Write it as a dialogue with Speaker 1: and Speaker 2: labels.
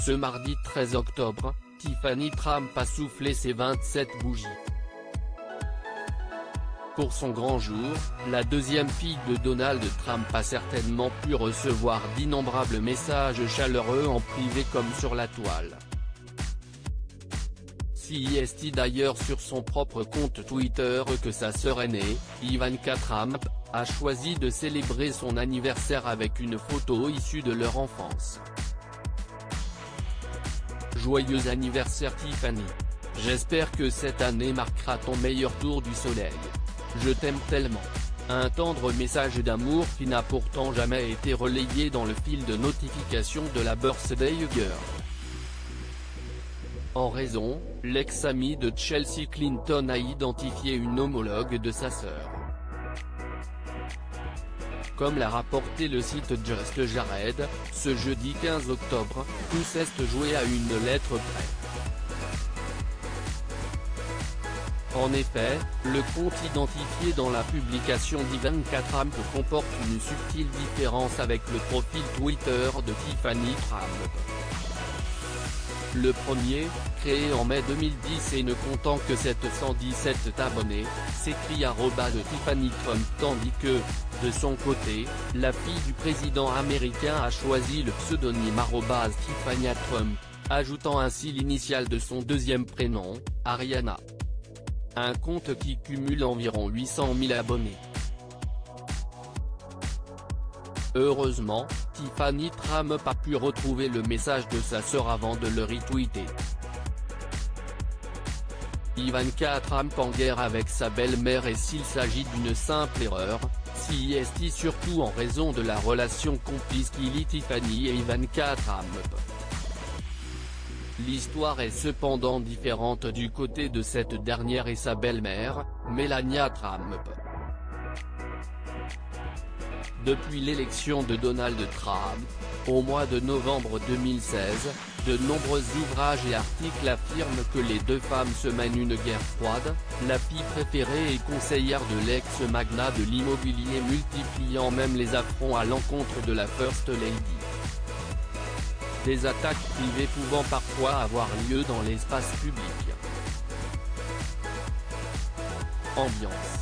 Speaker 1: Ce mardi 13 octobre, Tiffany Trump a soufflé ses 27 bougies. Pour son grand jour, la deuxième fille de Donald Trump a certainement pu recevoir d'innombrables messages chaleureux en privé comme sur la toile. CIST d'ailleurs sur son propre compte Twitter que sa sœur aînée, Ivanka Trump, a choisi de célébrer son anniversaire avec une photo issue de leur enfance. Joyeux anniversaire Tiffany. J'espère que cette année marquera ton meilleur tour du soleil. Je t'aime tellement. Un tendre message d'amour qui n'a pourtant jamais été relayé dans le fil de notification de la Birthday Girl. En raison, l'ex-ami de Chelsea Clinton a identifié une homologue de sa sœur. Comme l'a rapporté le site Just Jared, ce jeudi 15 octobre, tout est joué à une lettre près. En effet, le compte identifié dans la publication d'Ivanka Trump comporte une subtile différence avec le profil Twitter de Tiffany Trump. Le premier, créé en mai 2010 et ne comptant que 717 abonnés, s'écrit @Tiffany Trump tandis que, de son côté, la fille du président américain a choisi le pseudonyme @Tiffany Trump, ajoutant ainsi l'initiale de son deuxième prénom, Ariana. Un compte qui cumule environ 800 000 abonnés. Heureusement, Tiffany Trump a pu retrouver le message de sa sœur avant de le retweeter. Ivanka Trump en guerre avec sa belle-mère et s'il s'agit d'une simple erreur, CIST surtout en raison de la relation complice qui lie Tiffany et Ivanka Trump. L'histoire est cependant différente du côté de cette dernière et sa belle-mère, Melania Trump. Depuis l'élection de Donald Trump, au mois de novembre 2016, de nombreux ouvrages et articles affirment que les deux femmes se mènent une guerre froide, la fille préférée et conseillère de l'ex-magnat de l'immobilier multipliant même les affronts à l'encontre de la First Lady. Des attaques privées pouvant parfois avoir lieu dans l'espace public. Ambiance.